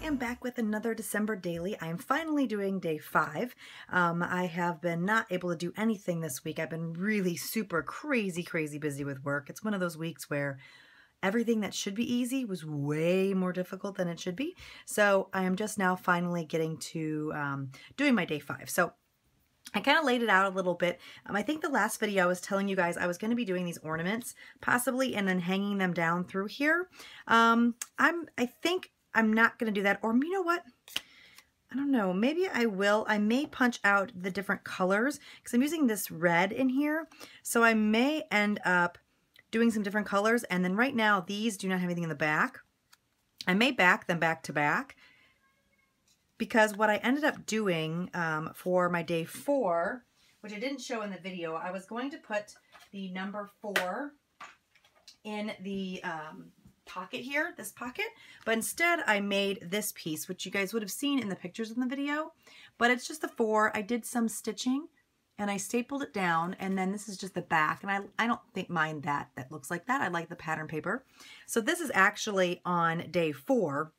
am back with another December daily. I am finally doing day 5. I have been not able to do anything this week. I've been really super crazy busy with work. It's one of those weeks where everything that should be easy was way more difficult than it should be. So I am just now finally getting to doing my day 5. So I kind of laid it out a little bit. I think the last video I was telling you guys I was going to be doing these ornaments possibly and then hanging them down through here. I think I'm not going to do that, or you know what? I don't know. Maybe I will. I may punch out the different colors because I'm using this red in here. So I may end up doing some different colors. And then right now these do not have anything in the back. I may back them back to back, because what I ended up doing for my day 4, which I didn't show in the video, I was going to put the number 4 in the pocket here, this pocket, but instead I made this piece, which you guys would have seen in the pictures in the video, but it's just the 4. I did some stitching and I stapled it down, and then this is just the back, and I don't mind that looks like that. I like the pattern paper. So this is actually on day 4.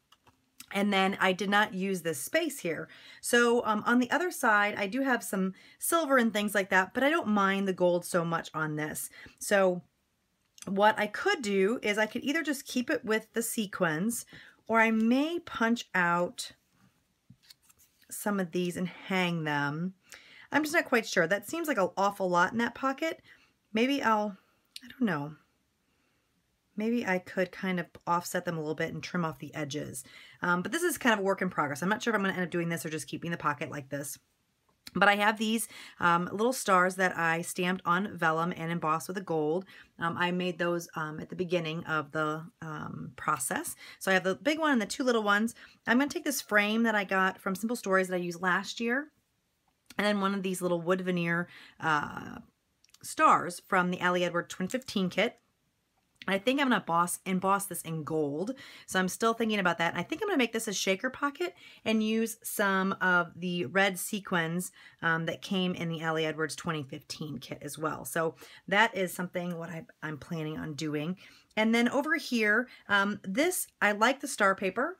And then I did not use this space here. So on the other side, I do have some silver and things like that, but I don't mind the gold so much on this. So what I could do is I could either just keep it with the sequins, or I may punch out some of these and hang them. I'm just not quite sure. That seems like an awful lot in that pocket. Maybe I don't know. Maybe I could kind of offset them a little bit and trim off the edges. But this is kind of a work in progress. I'm not sure if I'm going to end up doing this or just keeping the pocket like this. But I have these little stars that I stamped on vellum and embossed with a gold. I made those at the beginning of the process. So I have the big one and the 2 little ones. I'm going to take this frame that I got from Simple Stories that I used last year, and then one of these little wood veneer stars from the Ali Edward Twin 15 kit. I think I'm going to emboss this in gold. So I'm still thinking about that. And I think I'm going to make this a shaker pocket and use some of the red sequins that came in the Ali Edwards 2015 kit as well. So that is something what I'm planning on doing. And then over here, I like the star paper,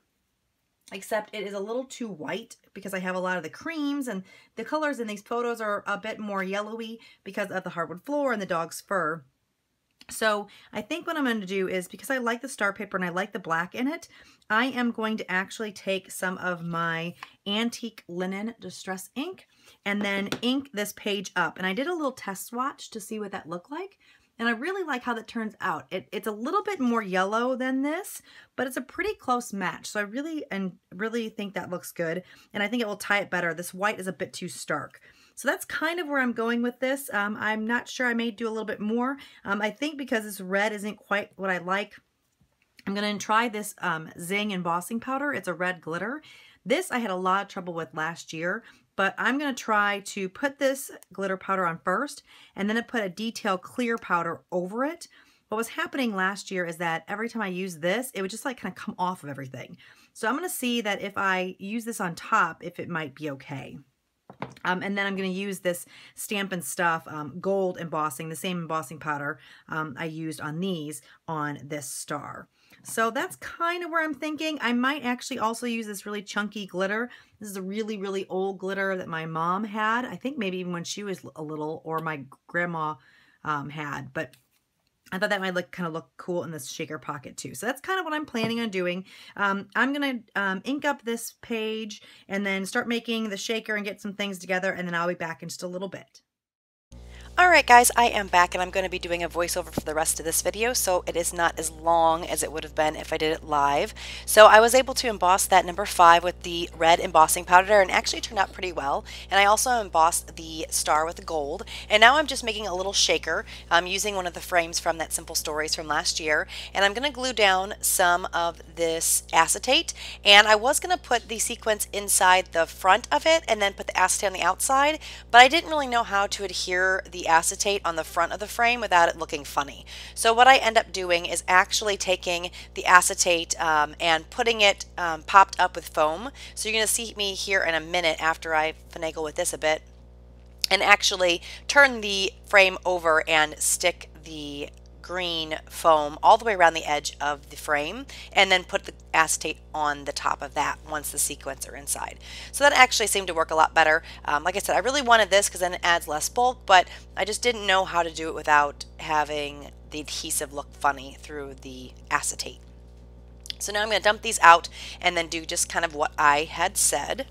except it is a little too white because I have a lot of the creams, and the colors in these photos are a bit more yellowy because of the hardwood floor and the dog's fur. So I think what I'm going to do is, because I like the star paper and I like the black in it, I am going to actually take some of my antique linen distress ink and then ink this page up. And I did a little test swatch to see what that looked like. And I really like how that turns out. It's a little bit more yellow than this, but it's a pretty close match. So I really think that looks good. And I think it will tie it better. This white is a bit too stark. So that's kind of where I'm going with this. I'm not sure. I may do a little bit more. I think because this red isn't quite what I like, I'm going to try this Zing embossing powder. It's a red glitter. This I had a lot of trouble with last year, but I'm going to try to put this glitter powder on first, and then I put a detail clear powder over it. What was happening last year is that every time I used this, it would just like kind of come off of everything. So I'm going to see that if I use this on top, if it might be okay. And then I'm going to use this Stampin' Stuff gold embossing, the same embossing powder I used on these on this star. So that's kind of where I'm thinking. I might actually also use this really chunky glitter. This is a really old glitter that my mom had. I think maybe even when she was a little, or my grandma had. But I thought that might kind of look cool in this shaker pocket too. So that's kind of what I'm planning on doing. I'm going to ink up this page and then start making the shaker and get some things together, and then I'll be back in just a little bit. Alright guys, I am back, and I'm going to be doing a voiceover for the rest of this video, so it is not as long as it would have been if I did it live. So I was able to emboss that number 5 with the red embossing powder, and actually turned out pretty well. And I also embossed the star with the gold, and now I'm just making a little shaker. I'm using one of the frames from that Simple Stories from last year, and I'm going to glue down some of this acetate, and I was going to put the sequins inside the front of it and then put the acetate on the outside, but I didn't really know how to adhere the acetate on the front of the frame without it looking funny. So what I end up doing is actually taking the acetate and putting it popped up with foam. So you're going to see me here in a minute after I finagle with this a bit, and actually turn the frame over and stick the green foam all the way around the edge of the frame, and then put the acetate on the top of that once the sequins are inside. So that actually seemed to work a lot better. Like I said, I really wanted this because then it adds less bulk, but I just didn't know how to do it without having the adhesive look funny through the acetate. So now I'm going to dump these out and then do just kind of what I had said.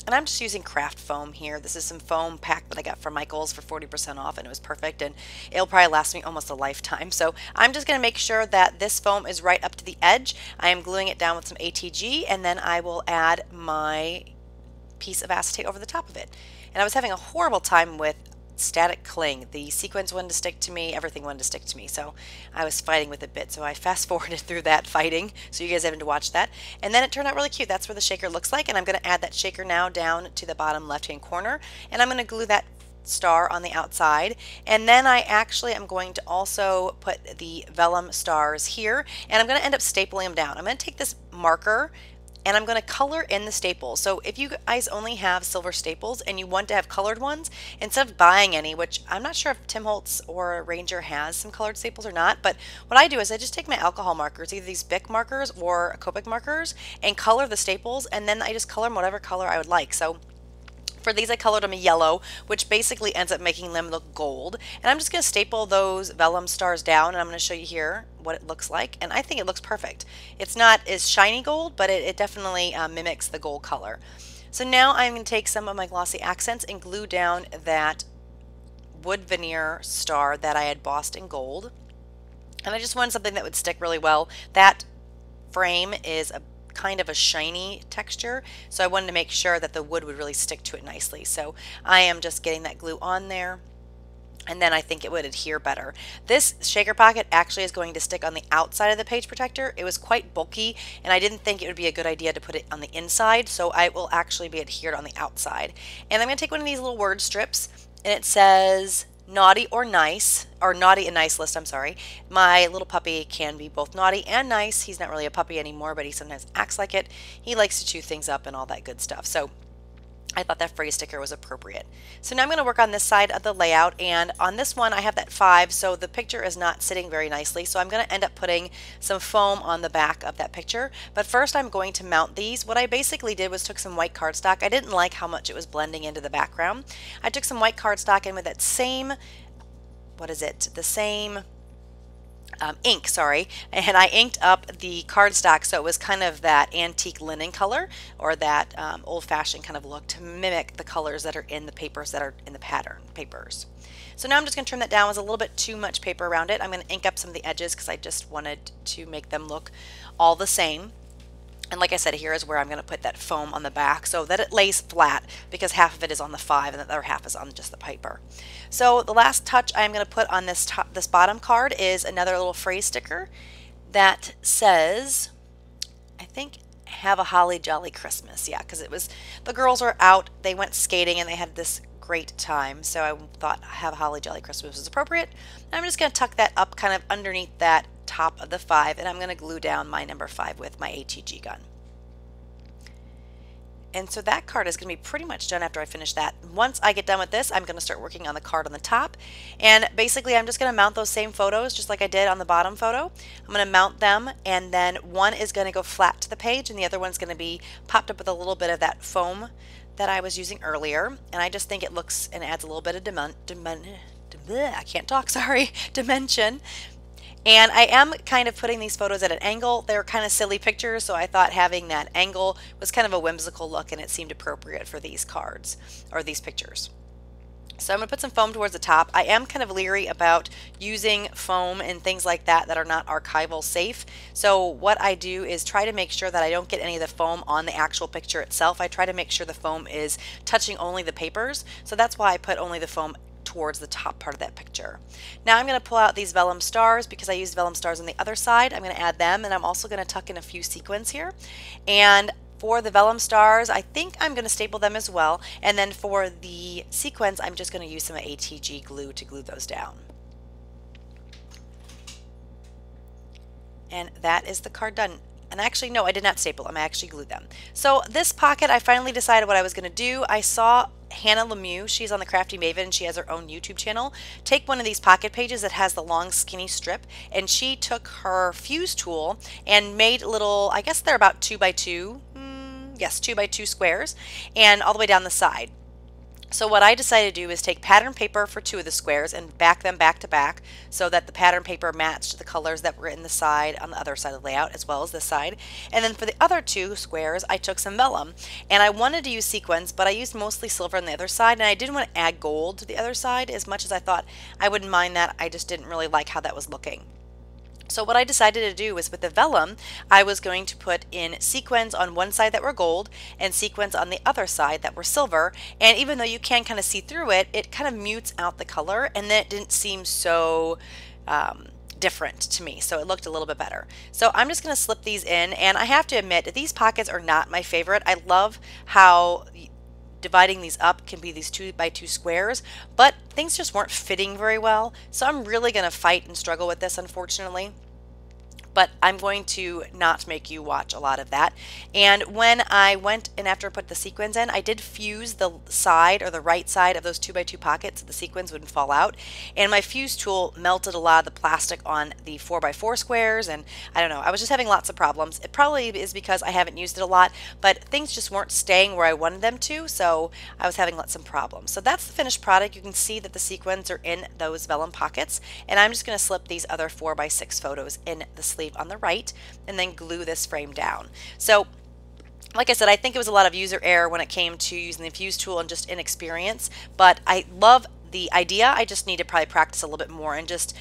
And I'm just using craft foam here. This is some foam pack that I got from Michaels for 40% off, and it was perfect, and it'll probably last me almost a lifetime. So I'm just going to make sure that this foam is right up to the edge. I am gluing it down with some ATG, and then I will add my piece of acetate over the top of it. And I was having a horrible time with static cling. The sequins wanted to stick to me, everything wanted to stick to me, so I was fighting with it a bit. So I fast forwarded through that fighting, so you guys having to watch that, and then it turned out really cute. That's where the shaker looks like, and I'm going to add that shaker now down to the bottom left hand corner, and I'm going to glue that star on the outside. And then I actually am going to also put the vellum stars here, and I'm going to end up stapling them down. I'm going to take this marker and I'm going to color in the staples. So if you guys only have silver staples and you want to have colored ones, instead of buying any, which I'm not sure if Tim Holtz or Ranger has some colored staples or not, but what I do is I just take my alcohol markers, either these Bic markers or Copic markers, and color the staples, and then I just color them whatever color I would like. So for these, I colored them a yellow, which basically ends up making them look gold. And I'm just going to staple those vellum stars down, and I'm going to show you here what it looks like. And I think it looks perfect. It's not as shiny gold, but it definitely mimics the gold color. So now I'm going to take some of my glossy accents and glue down that wood veneer star that I had bossed in gold. And I just wanted something that would stick really well. That frame is a kind of a shiny texture, so I wanted to make sure that the wood would really stick to it nicely. So I am just getting that glue on there, and then I think it would adhere better. This shaker pocket actually is going to stick on the outside of the page protector. It was quite bulky, and I didn't think it would be a good idea to put it on the inside, so I will actually be adhered on the outside. And I'm going to take one of these little word strips, and it says naughty or nice, or naughty and nice list, I'm sorry. My little puppy can be both naughty and nice. He's not really a puppy anymore, but he sometimes acts like it. He likes to chew things up and all that good stuff. So I thought that phrase sticker was appropriate. So now I'm going to work on this side of the layout, and on this one I have that 5, so the picture is not sitting very nicely, so I'm going to end up putting some foam on the back of that picture. But first I'm going to mount these. What I basically did was took some white cardstock. I didn't like how much it was blending into the background. I took some white cardstock, and with that same, what is it, the same ink, sorry, and I inked up the cardstock so it was kind of that antique linen color, or that old-fashioned kind of look, to mimic the colors that are in the papers that are in the pattern papers. So now I'm just going to trim that down. There's a little bit too much paper around it. I'm going to ink up some of the edges because I just wanted to make them look all the same. And like I said, here is where I'm going to put that foam on the back so that it lays flat, because half of it is on the 5 and the other half is on just the paper. So the last touch I'm going to put on this bottom card is another little phrase sticker that says, I think, have a holly jolly Christmas. Yeah, because it was, the girls were out, they went skating, and they had this great time. So I thought have a holly jolly Christmas was appropriate. And I'm just going to tuck that up kind of underneath that top of the 5, and I'm going to glue down my number 5 with my ATG gun. And so that card is going to be pretty much done after I finish that. Once I get done with this, I'm going to start working on the card on the top. And basically I'm just going to mount those same photos just like I did on the bottom photo. I'm going to mount them, and then one is going to go flat to the page and the other one's going to be popped up with a little bit of that foam that I was using earlier. And I just think it looks and adds a little bit of dimension. And I am kind of putting these photos at an angle. They're kind of silly pictures, so I thought having that angle was kind of a whimsical look, and it seemed appropriate for these cards, or these pictures. So I'm going to put some foam towards the top. I am kind of leery about using foam and things like that that are not archival safe. So what I do is try to make sure that I don't get any of the foam on the actual picture itself. I try to make sure the foam is touching only the papers. So that's why I put only the foam towards the top part of that picture. Now I'm going to pull out these vellum stars because I used vellum stars on the other side. I'm going to add them, and I'm also going to tuck in a few sequins here. And for the vellum stars, I think I'm going to staple them as well. And then for the sequins, I'm just going to use some ATG glue to glue those down. And that is the card done. And actually, no, I did not staple them. I actually glued them. So this pocket, I finally decided what I was going to do. I saw Hannah Lemieux. She's on the Crafty Maven. She has her own YouTube channel. Take one of these pocket pages that has the long skinny strip, and she took her fuse tool and made little, I guess they're about 2 by 2, yes, 2 by 2 squares, and all the way down the side. So what I decided to do is take pattern paper for 2 of the squares and back them back to back so that the pattern paper matched the colors that were in the side on the other side of the layout as well as this side. And then for the other 2 squares, I took some vellum, and I wanted to use sequins, but I used mostly silver on the other side, and I didn't want to add gold to the other side as much as I thought I wouldn't mind that. I just didn't really like how that was looking. So what I decided to do was with the vellum, I was going to put in sequins on one side that were gold and sequins on the other side that were silver. And even though you can kind of see through it, it kind of mutes out the color, and then it didn't seem so different to me. So it looked a little bit better. So I'm just going to slip these in, and I have to admit that these pockets are not my favorite. I love how dividing these up can be these 2 by 2 squares, but things just weren't fitting very well. So I'm really going to fight and struggle with this, unfortunately. But I'm going to not make you watch a lot of that. And when I went and after I put the sequins in, I did fuse the side or the right side of those 2 by 2 pockets so the sequins wouldn't fall out. And my fuse tool melted a lot of the plastic on the 4 by 4 squares, and I don't know, I was just having lots of problems. It probably is because I haven't used it a lot, but things just weren't staying where I wanted them to, so I was having lots of problems. So that's the finished product. You can see that the sequins are in those vellum pockets, and I'm just going to slip these other 4 by 6 photos in the sleeve on the right and then glue this frame down. So like I said, I think it was a lot of user error when it came to using the fuse tool and just inexperience, but I love the idea. I just need to probably practice a little bit more and just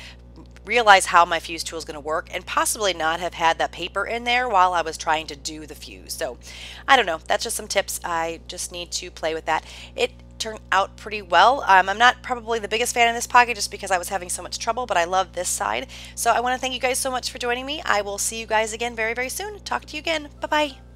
realize how my fuse tool is going to work, and possibly not have had that paper in there while I was trying to do the fuse. So I don't know, that's just some tips. I just need to play with that. It turned out pretty well. I'm not probably the biggest fan of this pocket just because I was having so much trouble, but I love this side. So I want to thank you guys so much for joining me. I will see you guys again very, very soon. Talk to you again. Bye-bye.